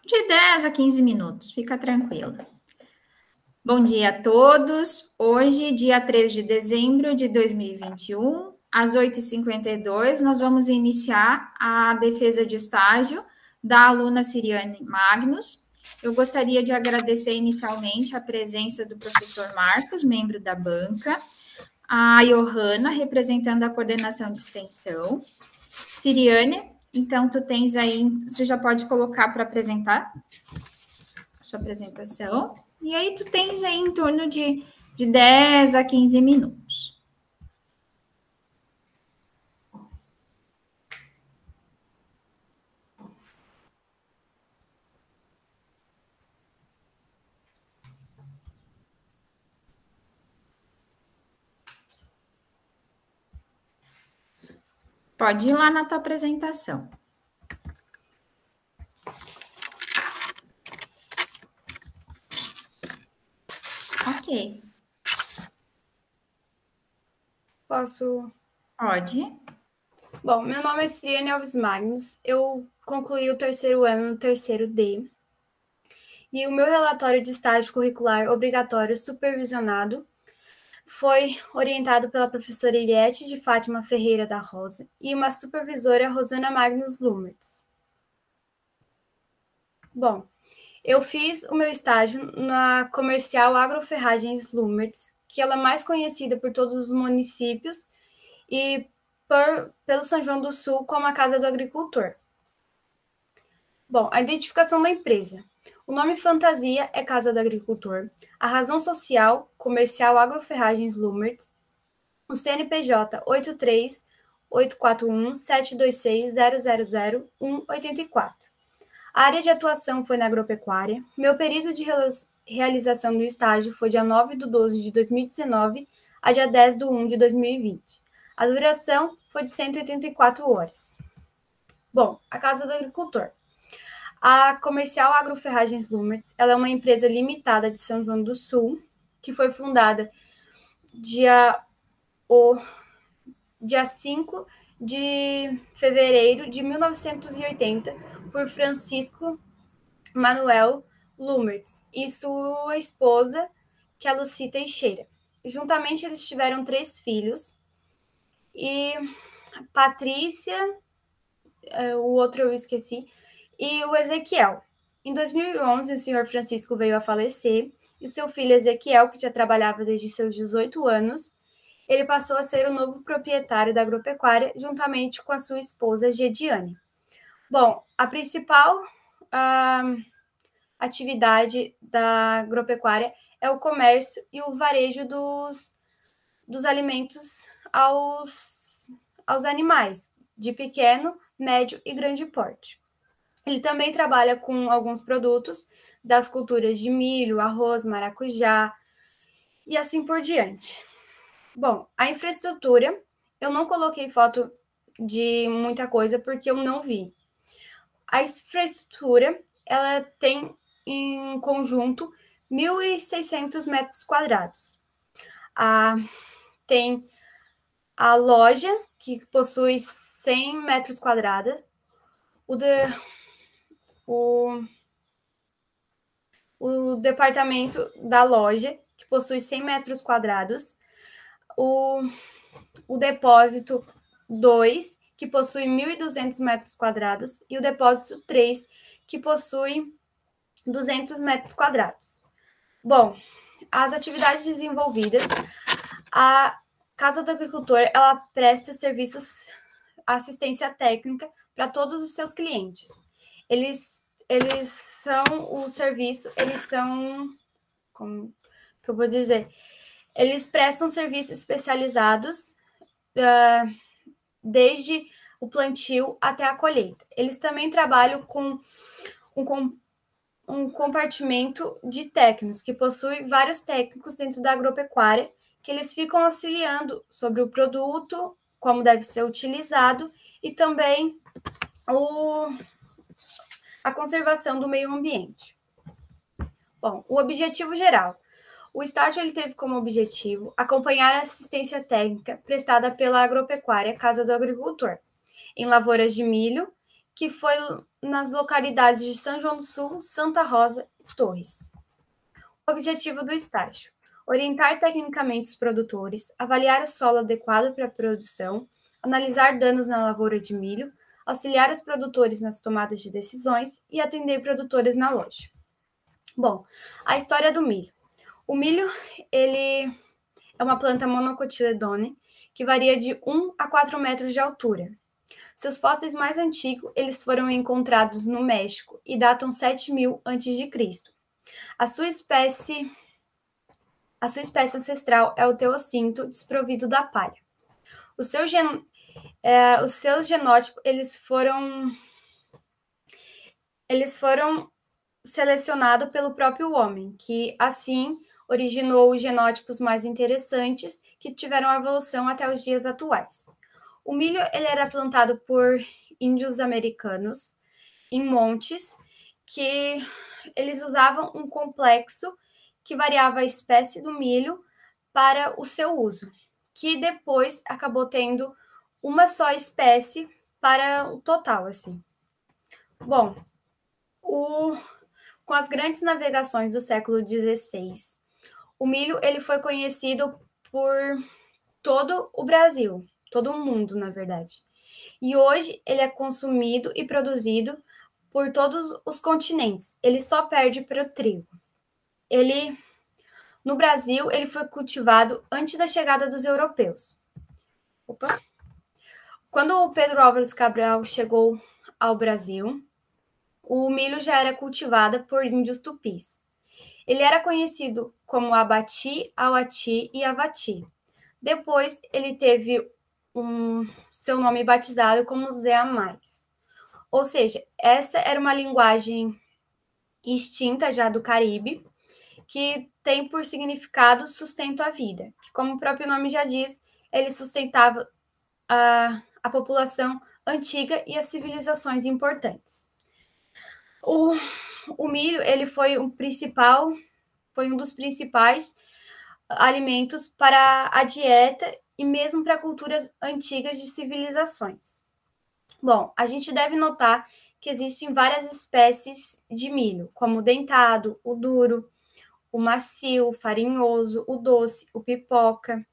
De 10 a 15 minutos, fica tranquilo. Bom dia a todos. Hoje, dia 3 de dezembro de 2021, às 8h52, nós vamos iniciar a defesa de estágio da aluna Siriane Magnus. Eu gostaria de agradecer inicialmente a presença do professor Marcos, membro da banca, a Johanna, representando a coordenação de extensão. Siriane, então tu tens aí, você já pode colocar para apresentar a sua apresentação. E aí tu tens aí em torno de 10 a 15 minutos. Pode ir lá na tua apresentação. Ok. Posso? Pode. Bom, meu nome é Siriane Alves Magnus, eu concluí o terceiro ano no terceiro D, e o meu relatório de estágio curricular obrigatório supervisionado foi orientado pela professora Iriete de Fátima Ferreira da Rosa e uma supervisora, Rosana Magnus Lumertz. Bom, eu fiz o meu estágio na Comercial Agroferragens Lumertz, que ela é mais conhecida por todos os municípios e pelo São João do Sul como a Casa do Agricultor. Bom, a identificação da empresa. O nome fantasia é Casa do Agricultor. A razão social, Comercial Agroferragens Lumertz. O CNPJ 83-841-726-000-184. A área de atuação foi na agropecuária. Meu período de realização do estágio foi dia 9/12/2019 a dia 10/1/2020. A duração foi de 184 horas. Bom, a Casa do Agricultor. A Comercial Agroferragens Lumertz, ela é uma empresa limitada de São João do Sul, que foi fundada dia 5 de fevereiro de 1980 por Francisco Manuel Lumertz e sua esposa, que é a Lucy Teixeira. Juntamente, eles tiveram 3 filhos, e Patrícia, o outro eu esqueci, e o Ezequiel. Em 2011, o senhor Francisco veio a falecer, e o seu filho Ezequiel, que já trabalhava desde seus 18 anos, ele passou a ser o novo proprietário da agropecuária, juntamente com a sua esposa, Gediane. Bom, a principal atividade da agropecuária é o comércio e o varejo dos alimentos aos animais, de pequeno, médio e grande porte. Ele também trabalha com alguns produtos das culturas de milho, arroz, maracujá e assim por diante. Bom, a infraestrutura, eu não coloquei foto de muita coisa porque eu não vi. A infraestrutura, ela tem em conjunto 1.600 metros quadrados. Tem a loja, que possui 100 metros quadrados, o departamento da loja, que possui 100 metros quadrados, o depósito 2, que possui 1.200 metros quadrados, e o depósito 3, que possui 200 metros quadrados. Bom, as atividades desenvolvidas, a Casa do Agricultor, ela presta serviços, assistência técnica para todos os seus clientes. Eles são o serviço, eles são, como que eu vou dizer, eles prestam serviços especializados desde o plantio até a colheita. Eles também trabalham com um compartimento de técnicos, que possui vários técnicos dentro da agropecuária, que eles ficam auxiliando sobre o produto, como deve ser utilizado, e também a conservação do meio ambiente. Bom, o objetivo geral. O estágio ele teve como objetivo acompanhar a assistência técnica prestada pela agropecuária Casa do Agricultor, em lavouras de milho que foi nas localidades de São João do Sul, Santa Rosa e Torres. O objetivo do estágio: orientar tecnicamente os produtores, avaliar o solo adequado para a produção, analisar danos na lavoura de milho, auxiliar os produtores nas tomadas de decisões e atender produtores na loja. Bom, a história do milho. O milho, ele é uma planta monocotiledone que varia de 1 a 4 metros de altura. Seus fósseis mais antigos, eles foram encontrados no México e datam 7.000 a.C. A sua espécie ancestral é o teossinto, desprovido da palha. Os seus genótipos, eles foram selecionados pelo próprio homem, que assim originou os genótipos mais interessantes que tiveram a evolução até os dias atuais. O milho, ele era plantado por índios americanos em montes, que eles usavam um complexo que variava a espécie do milho para o seu uso, que depois acabou tendo uma só espécie para o total, assim. Bom, com as grandes navegações do século XVI, o milho ele foi conhecido por todo o Brasil, todo o mundo, na verdade. E hoje ele é consumido e produzido por todos os continentes. Ele só perde para o trigo. No Brasil, ele foi cultivado antes da chegada dos europeus. Quando o Pedro Álvares Cabral chegou ao Brasil, o milho já era cultivado por índios tupis. Ele era conhecido como Abati, Auati e Avati. Depois, ele teve seu nome batizado como Zé a Mais. Ou seja, essa era uma linguagem extinta já do Caribe, que tem por significado sustento à vida, que, como o próprio nome já diz, ele sustentava a população antiga e as civilizações importantes. O milho ele foi um dos principais alimentos para a dieta e mesmo para culturas antigas de civilizações. Bom, a gente deve notar que existem várias espécies de milho, como o dentado, o duro, o macio, o farinhoso, o doce, o pipoca.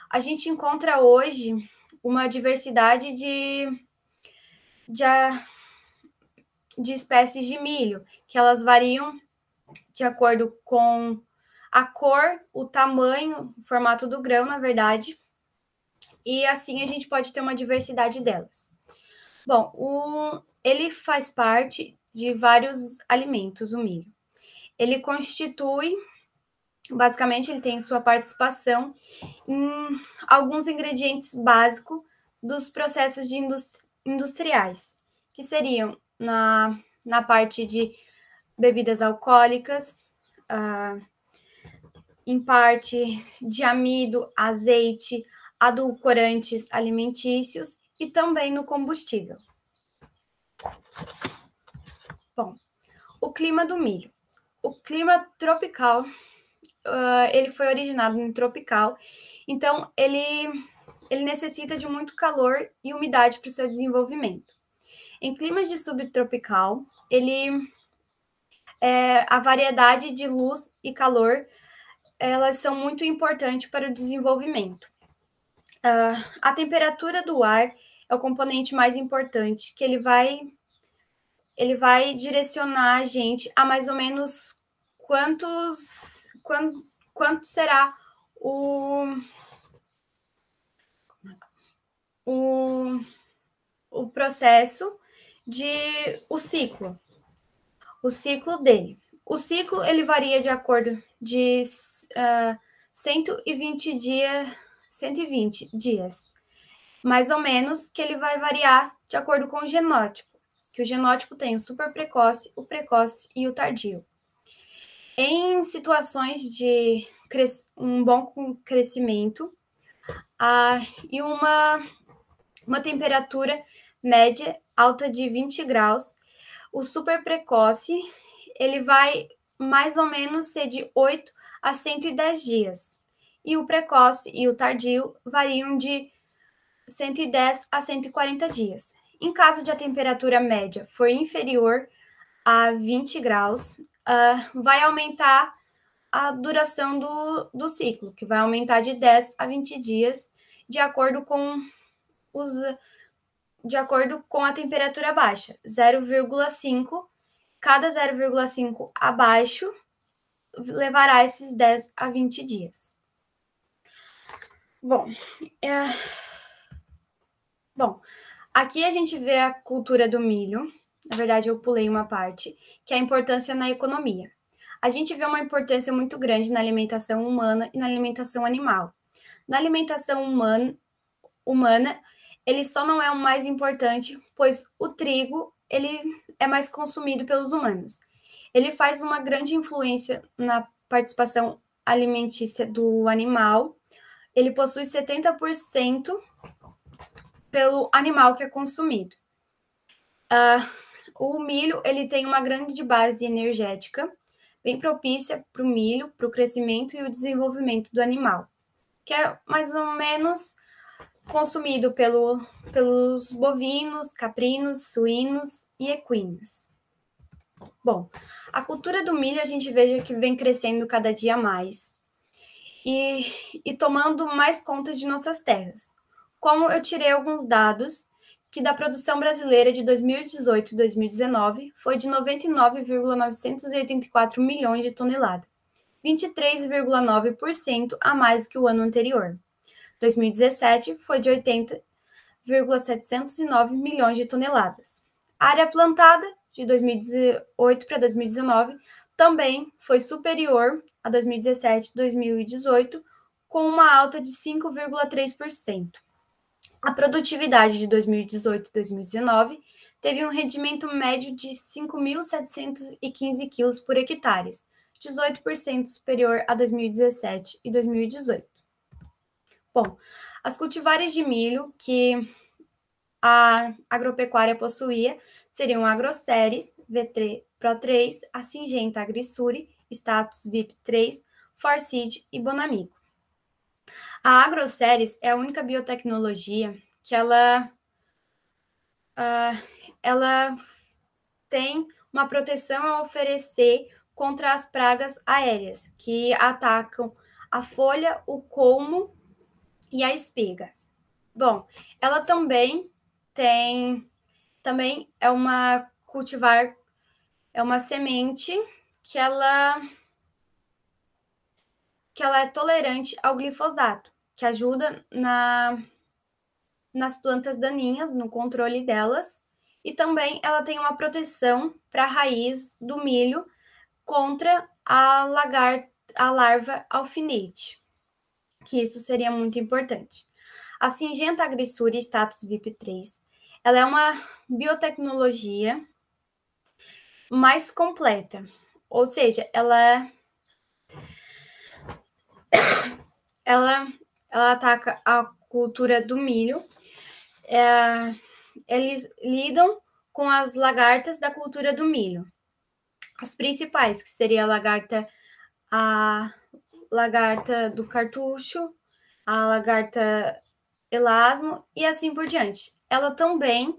A gente encontra hoje uma diversidade de espécies de milho, que elas variam de acordo com a cor, o tamanho, o formato do grão, na verdade, e assim a gente pode ter uma diversidade delas. Bom, ele faz parte de vários alimentos, o milho. Ele constitui, basicamente, ele tem sua participação em alguns ingredientes básicos dos processos industriais, que seriam na parte de bebidas alcoólicas, em parte de amido, azeite, adulcorantes alimentícios e também no combustível. Bom, o clima do milho. O clima tropical, ele foi originado no tropical, então ele necessita de muito calor e umidade para o seu desenvolvimento. Em climas de subtropical, a variedade de luz e calor, elas são muito importantes para o desenvolvimento. A temperatura do ar é o componente mais importante, que ele vai direcionar a gente a mais ou menos quanto será o processo o ciclo dele. O ciclo ele varia de acordo de 120 dias, mais ou menos, que ele vai variar de acordo com o genótipo, que o genótipo tem o super precoce, o precoce e o tardio. Em situações de um bom crescimento e uma temperatura média alta de 20 graus, o super precoce ele vai mais ou menos ser de 8 a 110 dias. E o precoce e o tardio variam de 110 a 140 dias. Em caso de a temperatura média for inferior a 20 graus, vai aumentar a duração do ciclo, que vai aumentar de 10 a 20 dias, de acordo com a temperatura baixa. 0,5, cada 0,5 abaixo levará esses 10 a 20 dias. Bom, aqui a gente vê a cultura do milho. Na verdade, eu pulei uma parte, que é a importância na economia. A gente vê uma importância muito grande na alimentação humana e na alimentação animal. Na alimentação humana, ele só não é o mais importante, pois o trigo ele é mais consumido pelos humanos. Ele faz uma grande influência na participação alimentícia do animal. Ele possui 70% pelo animal que é consumido. O milho ele tem uma grande base energética, bem propícia para o milho, para o crescimento e o desenvolvimento do animal, que é mais ou menos consumido pelos bovinos, caprinos, suínos e equinos. Bom, a cultura do milho a gente veja que vem crescendo cada dia mais e tomando mais conta de nossas terras. Como eu tirei alguns dados que da produção brasileira de 2018 e 2019 foi de 99,984 milhões de toneladas, 23,9% a mais que o ano anterior. 2017 foi de 80,709 milhões de toneladas. A área plantada de 2018 para 2019 também foi superior a 2017 e 2018, com uma alta de 5,3%. A produtividade de 2018 e 2019 teve um rendimento médio de 5.715 quilos por hectare, 18% superior a 2017 e 2018. Bom, as cultivares de milho que a agropecuária possuía seriam a Agroceres, V3, Pro3, a Syngenta AgriSuri, Status VIP 3, Forseed e Bonamigo. A Agroceres é a única biotecnologia que ela tem uma proteção a oferecer contra as pragas aéreas que atacam a folha, o colmo e a espiga. Bom, ela também é uma cultivar, é uma semente que ela é tolerante ao glifosato, que ajuda nas plantas daninhas, no controle delas, e também ela tem uma proteção para a raiz do milho contra a larva alfinete, que isso seria muito importante. A Syngenta AgriSuri Status VIP 3, ela é uma biotecnologia mais completa, ou seja, ela ataca a cultura do milho. Eles lidam com as lagartas da cultura do milho. As principais, que seria a lagarta do cartucho, a lagarta elasmo e assim por diante. Ela também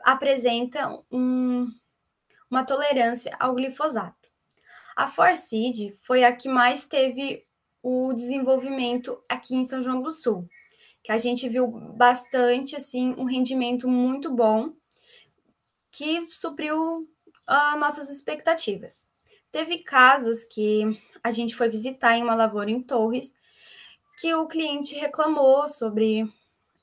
apresenta uma tolerância ao glifosato. A Forseed foi a que mais teve o desenvolvimento aqui em São João do Sul, que a gente viu bastante, assim, um rendimento muito bom, que supriu nossas expectativas. Teve casos que a gente foi visitar em uma lavoura em Torres, que o cliente reclamou sobre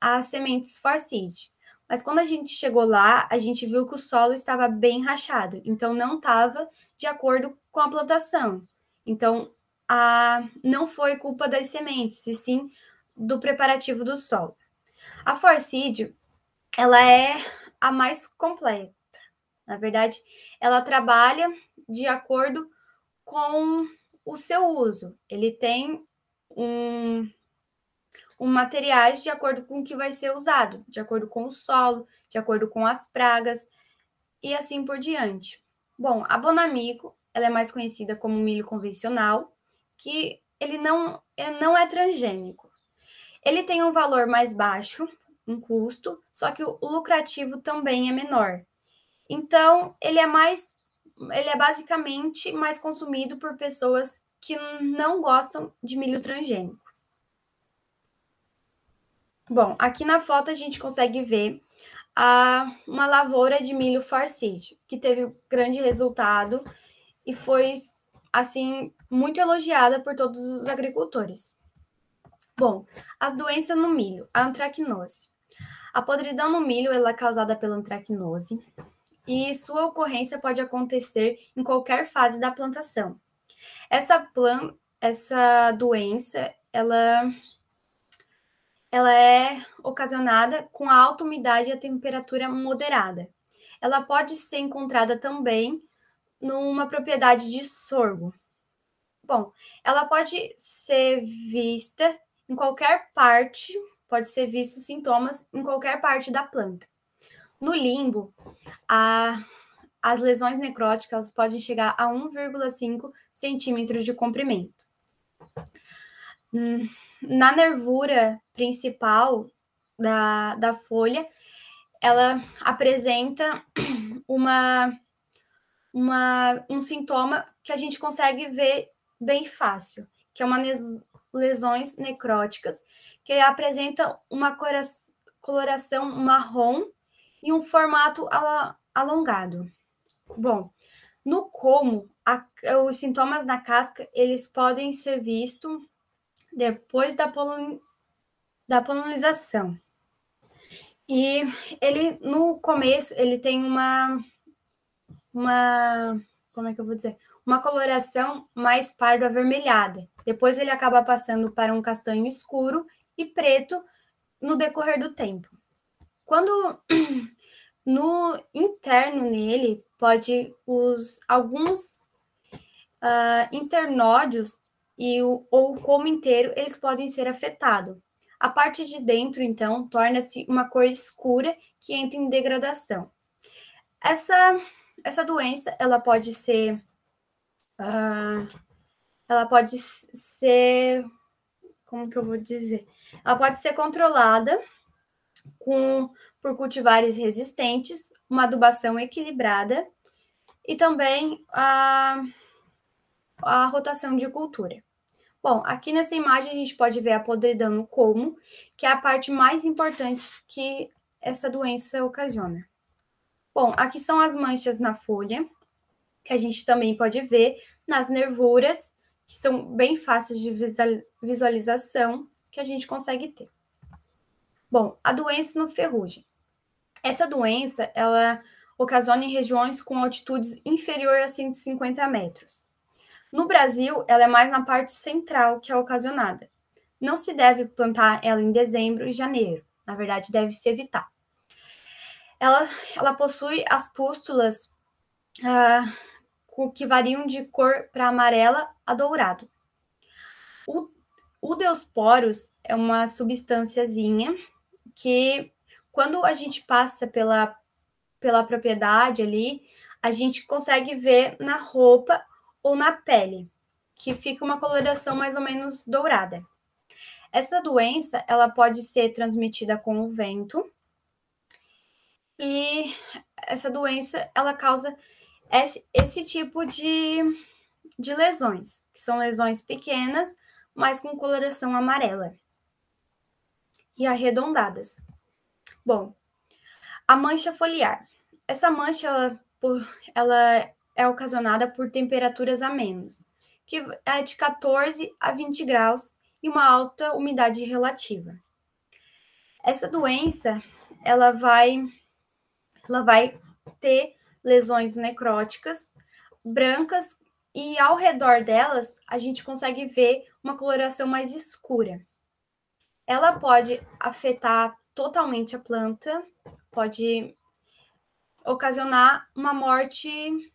as sementes Forseed. Mas quando a gente chegou lá, a gente viu que o solo estava bem rachado, então não estava de acordo com a plantação. Então, não foi culpa das sementes, e sim do preparativo do solo. A Forseed, ela é a mais completa. Na verdade, ela trabalha de acordo com o seu uso. Ele tem materiais de acordo com o que vai ser usado, de acordo com o solo, de acordo com as pragas e assim por diante. Bom, a Bonamigo, ela é mais conhecida como milho convencional, que ele não é transgênico. Ele tem um valor mais baixo, um custo, só que o lucrativo também é menor. Então, ele é basicamente mais consumido por pessoas que não gostam de milho transgênico. Bom, aqui na foto a gente consegue ver uma lavoura de milho farseed, que teve grande resultado e foi, assim, muito elogiada por todos os agricultores. Bom, as doenças no milho, a antracnose. A podridão no milho ela é causada pela antracnose e sua ocorrência pode acontecer em qualquer fase da plantação. Essa doença, ela é ocasionada com a alta umidade e a temperatura moderada. Ela pode ser encontrada também numa propriedade de sorgo. Bom, ela pode ser vista em qualquer parte, pode ser visto sintomas em qualquer parte da planta. No limbo, as lesões necróticas podem chegar a 1,5 centímetros de comprimento. Na nervura principal da folha, ela apresenta um sintoma que a gente consegue ver bem fácil, que é uma lesões necróticas, que apresenta uma coloração marrom e um formato alongado. Bom, no colmo, os sintomas na casca, eles podem ser vistos depois da polinização. E ele, no começo, ele tem como é que eu vou dizer? Uma coloração mais pardo avermelhada. Depois ele acaba passando para um castanho escuro e preto no decorrer do tempo. Quando no interno nele, alguns internódios ou o colmo inteiro, eles podem ser afetados. A parte de dentro, então, torna-se uma cor escura que entra em degradação. Essa doença, ela pode ser como que eu vou dizer? Ela pode ser controlada por cultivares resistentes, uma adubação equilibrada e também a rotação de cultura. Bom, aqui nessa imagem a gente pode ver a podridão no colmo, que é a parte mais importante que essa doença ocasiona. Bom, aqui são as manchas na folha, que a gente também pode ver nas nervuras, que são bem fáceis de visualização, que a gente consegue ter. Bom, a doença no ferrugem. Essa doença, ela ocasiona em regiões com altitudes inferior a 150 metros. No Brasil, ela é mais na parte central que é ocasionada. Não se deve plantar ela em dezembro e janeiro. Na verdade, deve-se evitar. Ela possui as pústulas que variam de cor para amarela a dourado. O Deosporos é uma substânciazinha que, quando a gente passa pela propriedade ali, a gente consegue ver na roupa ou na pele, que fica uma coloração mais ou menos dourada. Essa doença, ela pode ser transmitida com o vento, e essa doença, ela causa esse tipo de lesões, que são lesões pequenas, mas com coloração amarela e arredondadas. Bom, a mancha foliar. Essa mancha, ela é ocasionada por temperaturas a menos, que é de 14 a 20 graus e uma alta umidade relativa. Essa doença, ela vai ter lesões necróticas, brancas, e ao redor delas, a gente consegue ver uma coloração mais escura. Ela pode afetar totalmente a planta, pode ocasionar uma morte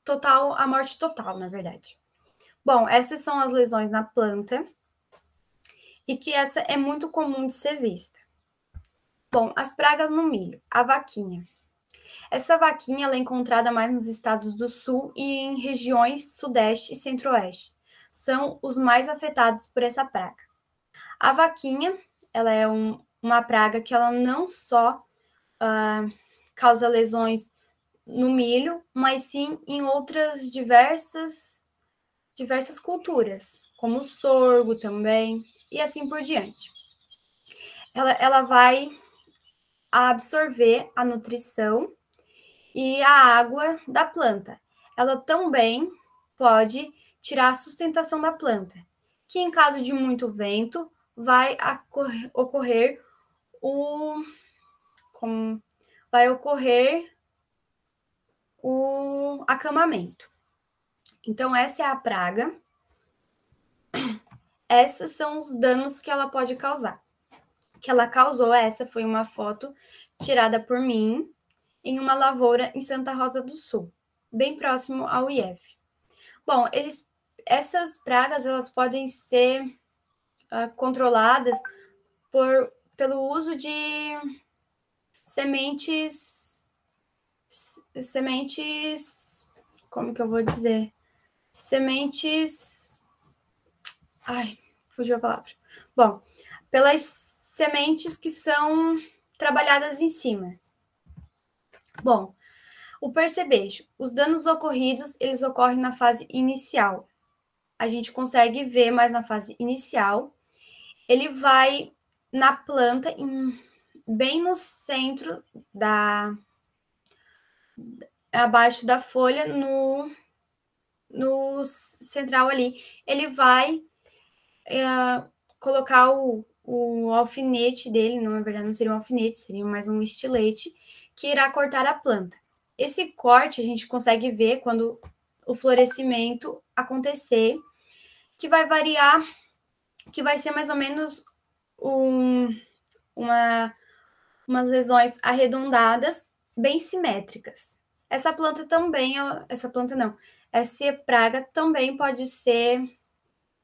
total, a morte total, na verdade. Bom, essas são as lesões na planta e que essa é muito comum de ser vista. Bom, as pragas no milho, a vaquinha. Essa vaquinha ela é encontrada mais nos estados do sul e em regiões sudeste e centro-oeste. São os mais afetados por essa praga. A vaquinha, ela é uma praga que ela não só causa lesões no milho, mas sim em outras diversas culturas, como o sorgo também, e assim por diante. Ela vai absorver a nutrição e a água da planta. Ela também pode tirar a sustentação da planta, que em caso de muito vento vai ocorrer o acamamento. Então, essa é a praga. Esses são os danos que ela pode causar. Que ela causou, essa foi uma foto tirada por mim em uma lavoura em Santa Rosa do Sul, bem próximo ao IF. Bom, essas pragas elas podem ser controladas pelo uso de sementes, como que eu vou dizer? Fugiu a palavra. Bom, pelas sementes que são trabalhadas em cima. Bom, o percevejo. Os danos ocorridos, eles ocorrem na fase inicial. A gente consegue ver mais na fase inicial. Ele vai na planta, bem no centro abaixo da folha, no central ali. Ele vai colocar o alfinete dele, não, na verdade não seria um alfinete, seria mais um estilete, que irá cortar a planta. Esse corte a gente consegue ver quando o florescimento acontecer, que vai variar, que vai ser mais ou menos umas lesões arredondadas, bem simétricas. Essa praga também pode ser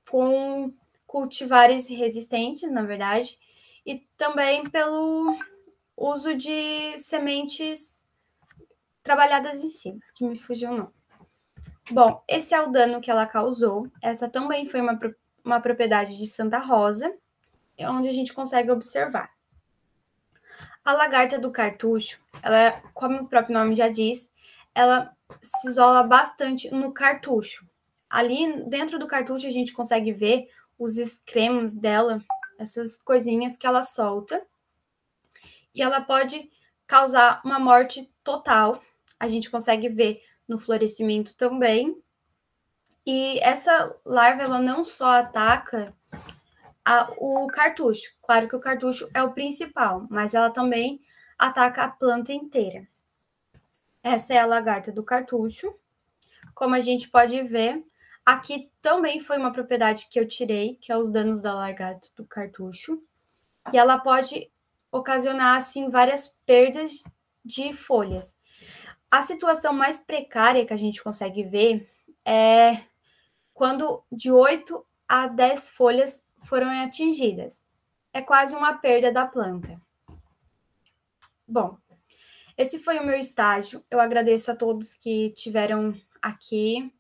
com cultivares resistentes, na verdade, e também pelo uso de sementes trabalhadas em cima, que me fugiu o nome. Bom, esse é o dano que ela causou. Essa também foi uma propriedade de Santa Rosa, onde a gente consegue observar. A lagarta do cartucho, ela, como o próprio nome já diz, ela se isola bastante no cartucho. Ali dentro do cartucho a gente consegue ver os excremas dela, essas coisinhas que ela solta. E ela pode causar uma morte total. A gente consegue ver no florescimento também. E essa larva, ela não só ataca o cartucho. Claro que o cartucho é o principal, mas ela também ataca a planta inteira. Essa é a lagarta do cartucho. Como a gente pode ver, aqui também foi uma propriedade que eu tirei, que é os danos da lagarta do cartucho. E ela pode ocasionar, assim, várias perdas de folhas. A situação mais precária que a gente consegue ver é quando de 8 a 10 folhas foram atingidas. É quase uma perda da planta. Bom, esse foi o meu estágio. Eu agradeço a todos que tiveram aqui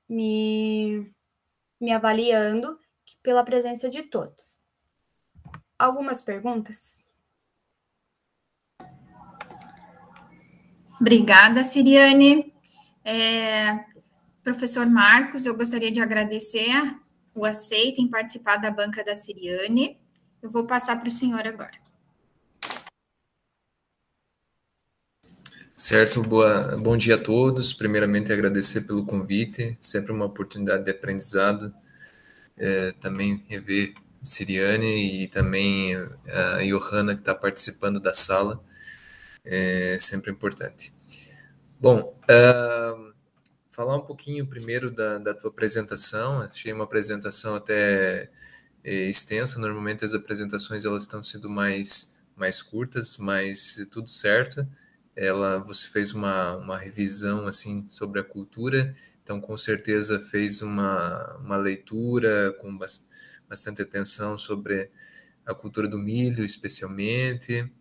me avaliando, pela presença de todos. Algumas perguntas? Obrigada, Siriane. Professor Marcos, eu gostaria de agradecer o aceite em participar da banca da Siriane. Eu vou passar para o senhor agora. Certo, bom dia a todos. Primeiramente, agradecer pelo convite, sempre uma oportunidade de aprendizado. Também rever Siriane e também a Johanna, que está participando da sala, é sempre importante. Bom, falar um pouquinho primeiro da tua apresentação. Achei uma apresentação até extensa. Normalmente as apresentações elas estão sendo mais curtas, mas tudo certo. Você fez uma revisão assim sobre a cultura, então com certeza fez uma leitura com bastante atenção sobre a cultura do milho, especialmente.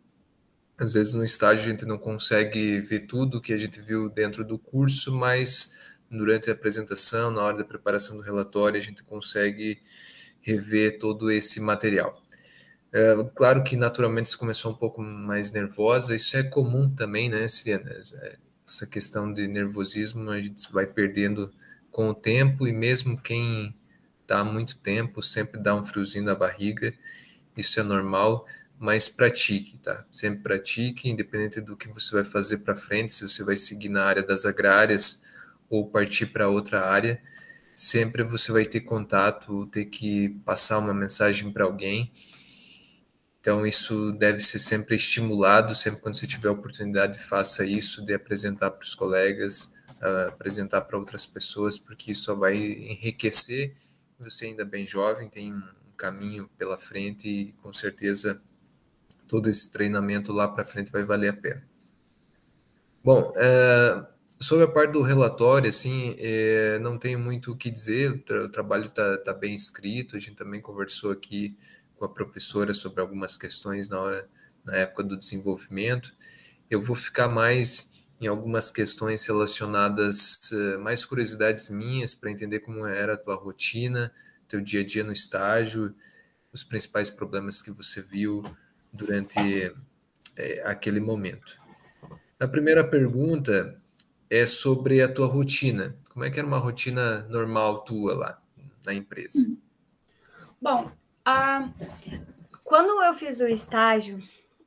Às vezes no estágio a gente não consegue ver tudo que a gente viu dentro do curso, mas durante a apresentação, na hora da preparação do relatório, a gente consegue rever todo esse material. Claro que naturalmente você começou um pouco mais nervosa, isso é comum também, né, Siriana? Essa questão de nervosismo a gente vai perdendo com o tempo, e mesmo quem está há muito tempo sempre dá um friozinho na barriga, isso é normal, mas pratique, tá? Sempre pratique, independente do que você vai fazer para frente, se você vai seguir na área das agrárias ou partir para outra área, sempre você vai ter contato, ter que passar uma mensagem para alguém. Então, isso deve ser sempre estimulado, sempre quando você tiver a oportunidade, faça isso, de apresentar para os colegas, apresentar para outras pessoas, porque isso só vai enriquecer. Você ainda é bem jovem, tem um caminho pela frente e, com certeza, todo esse treinamento lá para frente vai valer a pena. Bom, sobre a parte do relatório, assim, não tenho muito o que dizer, o trabalho está bem escrito, a gente também conversou aqui com a professora sobre algumas questões na época do desenvolvimento. Eu vou ficar mais em algumas questões relacionadas, mais curiosidades minhas, para entender como era a tua rotina, teu dia a dia no estágio, os principais problemas que você viu durante aquele momento. A primeira pergunta é sobre a tua rotina. Como é que era uma rotina normal tua lá na empresa? Bom, quando eu fiz o estágio,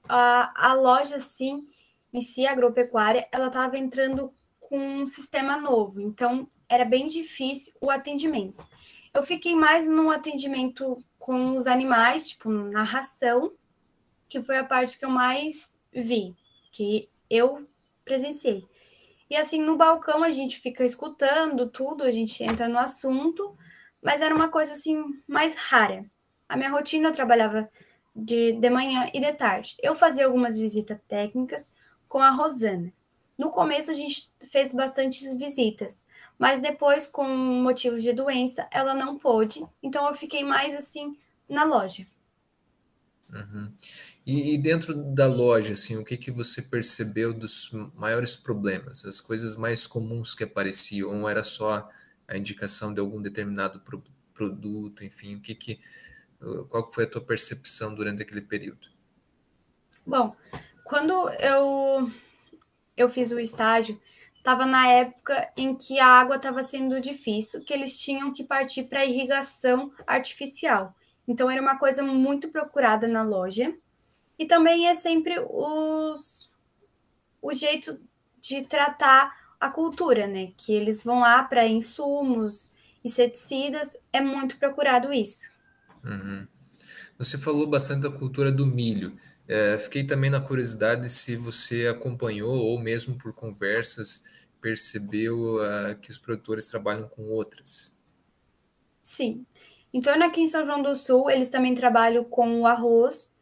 a loja, assim, em si, a agropecuária, ela estava entrando com um sistema novo, então era bem difícil o atendimento. Eu fiquei mais no atendimento com os animais, tipo, na ração, que foi a parte que eu mais vi, que eu presenciei. E assim, no balcão a gente fica escutando tudo, a gente entra no assunto, mas era uma coisa assim mais rara. A minha rotina eu trabalhava de manhã e de tarde. Eu fazia algumas visitas técnicas com a Rosana. No começo a gente fez bastantes visitas, mas depois, com motivos de doença, ela não pôde, então eu fiquei mais assim na loja. Uhum. E dentro da loja, assim, o que você percebeu dos maiores problemas, as coisas mais comuns que apareciam, ou era só a indicação de algum determinado produto, enfim, qual foi a tua percepção durante aquele período? Bom, quando eu fiz o estágio, estava na época em que a água estava sendo difícil, que eles tinham que partir para irrigação artificial. Então era uma coisa muito procurada na loja. E também é sempre o jeito de tratar a cultura, né? Que eles vão lá para insumos, inseticidas, é muito procurado isso. Uhum. Você falou bastante da cultura do milho. Fiquei também na curiosidade se você acompanhou, ou mesmo por conversas, percebeu que os produtores trabalham com outras. Sim. Em torno aqui em São João do Sul, eles também trabalham com o arroz,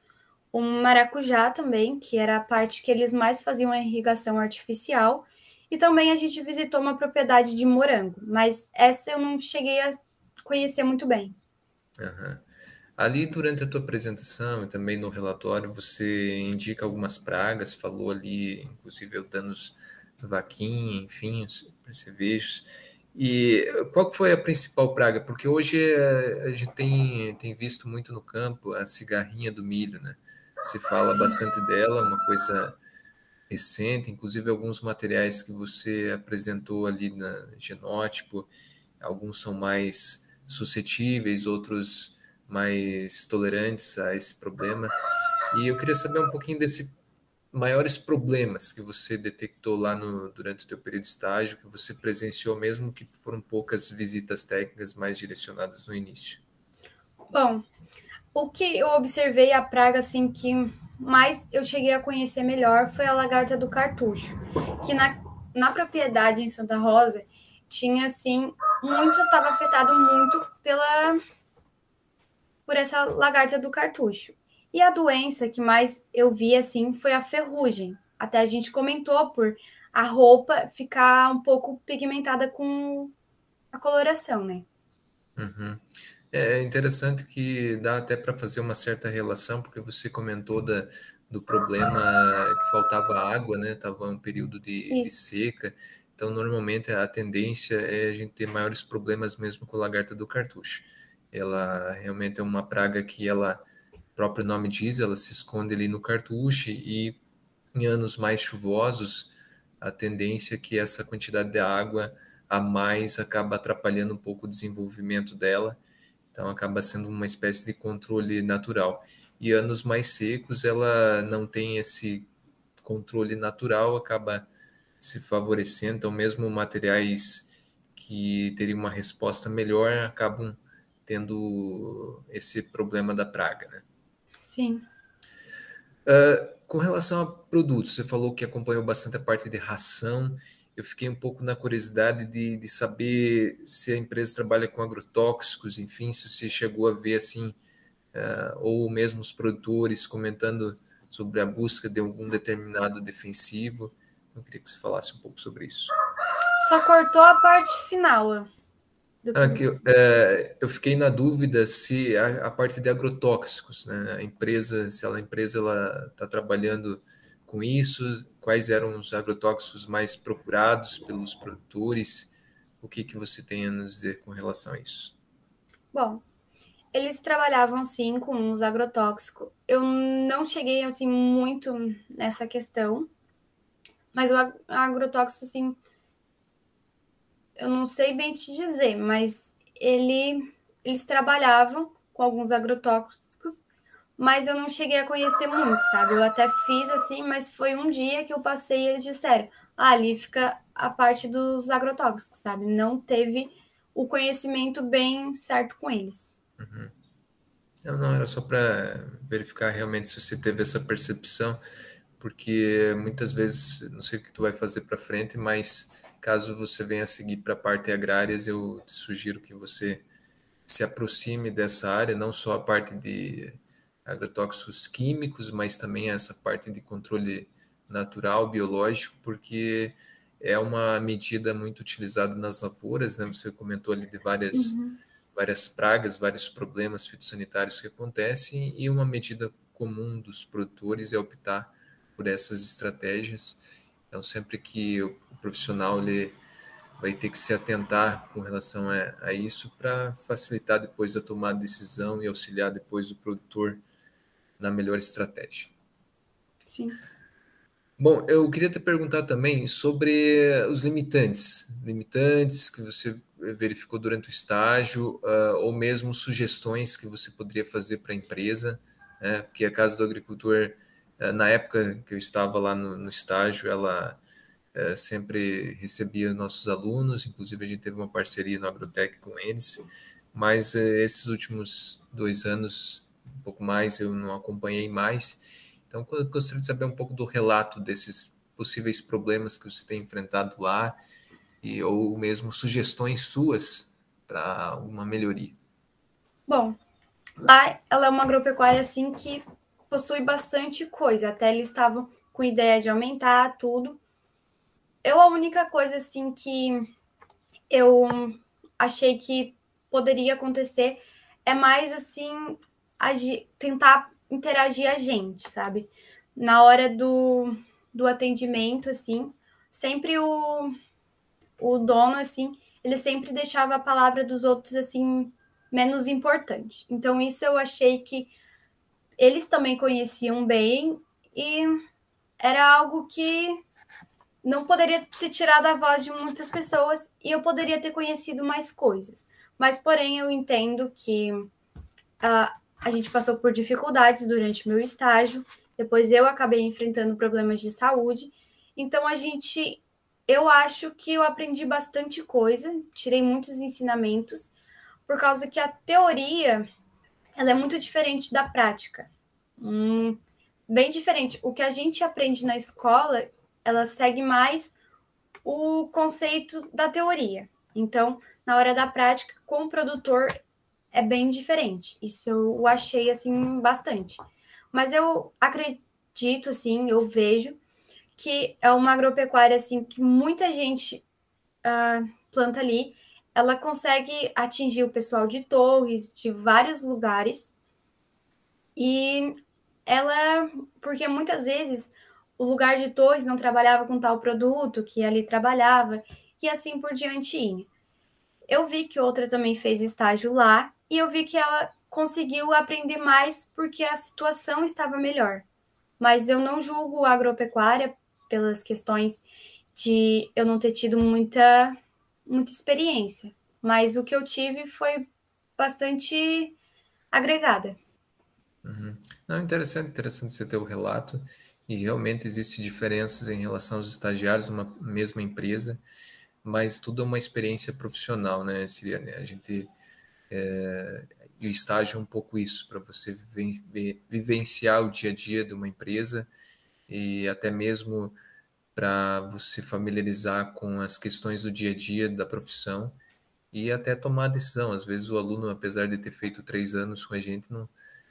o maracujá também, que era a parte que eles mais faziam a irrigação artificial. E também a gente visitou uma propriedade de morango, mas essa eu não cheguei a conhecer muito bem. Uhum. Ali, durante a tua apresentação e também no relatório, você indica algumas pragas, falou ali, inclusive, danos vaquinha, enfim, os percevejos. E qual que foi a principal praga? Porque hoje a gente tem visto muito no campo a cigarrinha do milho, né? Se fala bastante dela, uma coisa recente, inclusive alguns materiais que você apresentou ali na genótipo, alguns são mais suscetíveis, outros mais tolerantes a esse problema. E eu queria saber um pouquinho desses maiores problemas que você detectou lá durante o teu período de estágio, que você presenciou, mesmo que foram poucas visitas técnicas mais direcionadas no início. Bom, o que eu observei, a praga assim que mais eu cheguei a conhecer melhor foi a lagarta do cartucho, que na propriedade em Santa Rosa tinha assim muito, estava afetado muito por essa lagarta do cartucho. E a doença que mais eu vi assim foi a ferrugem. Até a gente comentou por a roupa ficar um pouco pigmentada com a coloração, né? Uhum. É interessante que dá até para fazer uma certa relação, porque você comentou do problema que faltava água, né? Estava um período de Isso. seca, então normalmente a tendência é a gente ter maiores problemas mesmo com a lagarta do cartucho. ela realmente é uma praga que ela, o próprio nome diz, ela se esconde ali no cartucho e em anos mais chuvosos, a tendência é que essa quantidade de água a mais acaba atrapalhando um pouco o desenvolvimento dela, então acaba sendo uma espécie de controle natural. E anos mais secos, ela não tem esse controle natural, acaba se favorecendo, então mesmo materiais que teriam uma resposta melhor acabam tendo esse problema da praga, né? Sim. Com relação a produtos, você falou que acompanhou bastante a parte de ração. Eu fiquei um pouco na curiosidade de saber se a empresa trabalha com agrotóxicos, enfim, se você chegou a ver assim, ou mesmo os produtores comentando sobre a busca de algum determinado defensivo. Eu queria que você falasse um pouco sobre isso. Só cortou a parte final do que... Eu fiquei na dúvida se a parte de agrotóxicos, né? A empresa, se a empresa ela está trabalhando com isso, quais eram os agrotóxicos mais procurados pelos produtores, o que que você tem a nos dizer com relação a isso? Bom, eles trabalhavam sim com os agrotóxicos. Eu não cheguei assim muito nessa questão, mas o agrotóxico, assim, eu não sei bem te dizer, mas eles trabalhavam com alguns agrotóxicos, mas eu não cheguei a conhecer muito, sabe? Eu até fiz assim, mas foi um dia que eu passei e eles disseram, ali fica a parte dos agrotóxicos, sabe? Não teve o conhecimento bem certo com eles. Uhum. Não, era só para verificar realmente se você teve essa percepção, porque muitas vezes, não sei o que tu vai fazer para frente, mas caso você venha a seguir para a parte agrárias, eu te sugiro que você se aproxime dessa área, não só a parte de agrotóxicos químicos, mas também essa parte de controle natural, biológico, porque é uma medida muito utilizada nas lavouras, né? Você comentou ali de várias pragas, vários problemas fitossanitários que acontecem, e uma medida comum dos produtores é optar por essas estratégias. Então, sempre que o profissional ele vai ter que se atentar com relação a isso para facilitar depois a tomada de decisão e auxiliar depois o produtor na melhor estratégia. Sim. Bom, eu queria te perguntar também sobre os limitantes que você verificou durante o estágio, ou mesmo sugestões que você poderia fazer para a empresa, né? Porque a Casa do Agricultor, na época que eu estava lá no estágio, ela sempre recebia nossos alunos, inclusive a gente teve uma parceria no Agrotech com eles, mas esses últimos 2 anos, um pouco mais, eu não acompanhei mais. Então, eu gostaria de saber um pouco do relato desses possíveis problemas que você tem enfrentado lá, ou mesmo sugestões suas para uma melhoria. Bom, lá ela é uma agropecuária assim que possui bastante coisa. Até eles estavam com ideia de aumentar tudo. A única coisa assim que eu achei que poderia acontecer é mais assim tentar interagir a gente, sabe? Na hora do atendimento, assim, sempre o dono, assim, ele sempre deixava a palavra dos outros, assim, menos importante. Então, isso eu achei que eles também conheciam bem e era algo que não poderia ter tirado a voz de muitas pessoas e eu poderia ter conhecido mais coisas. Mas, porém, eu entendo que a gente passou por dificuldades durante meu estágio, depois eu acabei enfrentando problemas de saúde, então eu acho que eu aprendi bastante coisa, tirei muitos ensinamentos, por causa que a teoria, ela é muito diferente da prática. Bem diferente. O que a gente aprende na escola, ela segue mais o conceito da teoria. Então, na hora da prática, com o produtor, é bem diferente. Isso eu achei, assim, bastante. Mas eu acredito, assim, eu vejo que é uma agropecuária, assim, que muita gente planta ali. Ela consegue atingir o pessoal de Torres, de vários lugares. E porque muitas vezes o lugar de Torres não trabalhava com tal produto que ali trabalhava, e assim por diante. Eu vi que outra também fez estágio lá e eu vi que ela conseguiu aprender mais porque a situação estava melhor. Mas eu não julgo a agropecuária pelas questões de eu não ter tido muita experiência. Mas o que eu tive foi bastante agregada. Uhum. Não, interessante você ter o relato. E realmente existe diferenças em relação aos estagiários numa mesma empresa, mas tudo é uma experiência profissional, né, Siriane? A gente e o estágio é um pouco isso, para você vivenciar o dia a dia de uma empresa e até mesmo para você familiarizar com as questões do dia a dia da profissão e até tomar a decisão. Às vezes o aluno, apesar de ter feito 3 anos com a gente, não,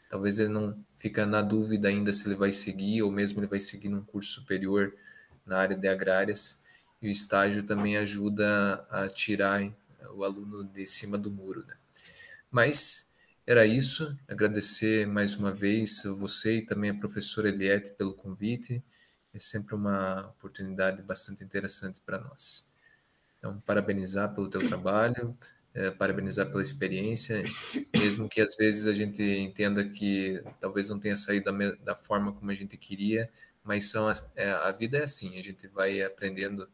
talvez ele não fica na dúvida ainda se ele vai seguir ou mesmo ele vai seguir num curso superior na área de agrárias. E o estágio também ajuda a tirar o aluno de cima do muro, né? Mas era isso. Agradecer mais uma vez a você e também a professora Eliette pelo convite. É sempre uma oportunidade bastante interessante para nós. Então, parabenizar pelo teu trabalho, parabenizar pela experiência, mesmo que às vezes a gente entenda que talvez não tenha saído da forma como a gente queria, mas a vida é assim, a gente vai aprendendo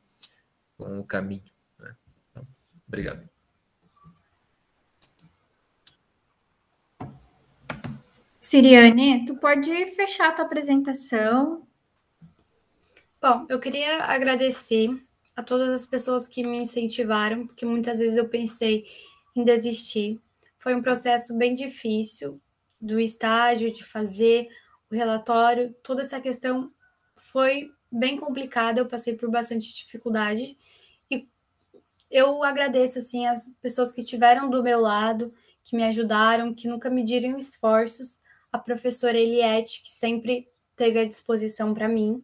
com o caminho, né? Então, obrigado. Siriane, tu pode fechar a tua apresentação. Bom, eu queria agradecer a todas as pessoas que me incentivaram, porque muitas vezes eu pensei em desistir. Foi um processo bem difícil do estágio, de fazer o relatório, toda essa questão foi bem complicada, eu passei por bastante dificuldade. E eu agradeço assim as pessoas que estiveram do meu lado, que me ajudaram, que nunca mediram esforços, a professora Eliette, que sempre teve à disposição para mim.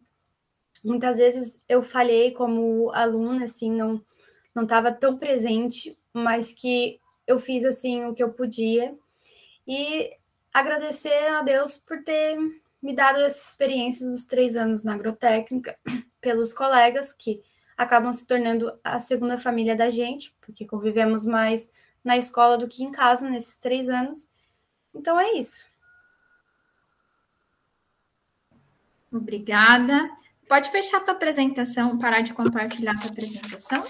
Muitas vezes eu falhei como aluna, assim, não estava tão presente, mas que eu fiz, assim, o que eu podia. E agradecer a Deus por ter me dado essa experiência dos 3 anos na agrotécnica, pelos colegas que acabam se tornando a segunda família da gente, porque convivemos mais na escola do que em casa nesses 3 anos. Então é isso. Obrigada. Pode fechar a tua apresentação, parar de compartilhar a tua apresentação?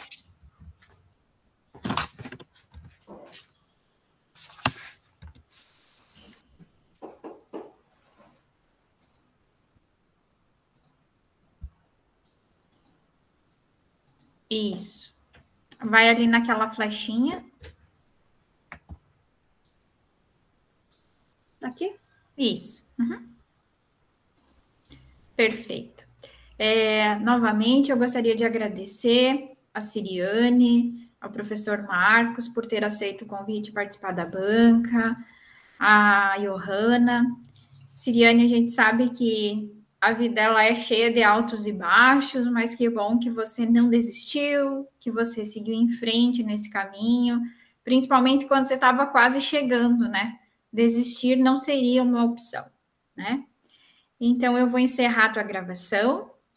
Isso. Vai ali naquela flechinha. Aqui? Isso. Uhum. Perfeito. Novamente, eu gostaria de agradecer a Siriane, ao professor Marcos, por ter aceito o convite de participar da banca, a Johanna. Siriane, a gente sabe que a vida dela é cheia de altos e baixos, mas que bom que você não desistiu, que você seguiu em frente nesse caminho, principalmente quando você estava quase chegando, né? Desistir não seria uma opção, né? Então, eu vou encerrar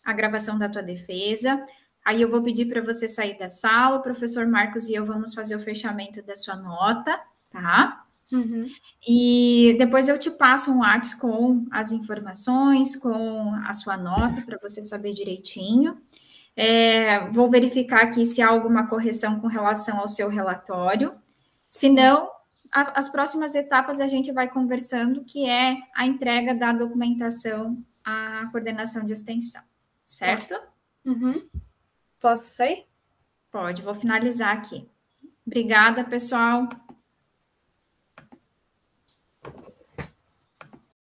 a gravação da tua defesa. Aí eu vou pedir para você sair da sala, o professor Marcos e eu vamos fazer o fechamento da sua nota, tá? Uhum. E depois eu te passo um WhatsApp com as informações, com a sua nota, para você saber direitinho. Vou verificar aqui se há alguma correção com relação ao seu relatório. Se não, as próximas etapas a gente vai conversando, que é a entrega da documentação à coordenação de extensão, certo? Uhum. Posso sair? Pode, vou finalizar aqui. Obrigada, pessoal.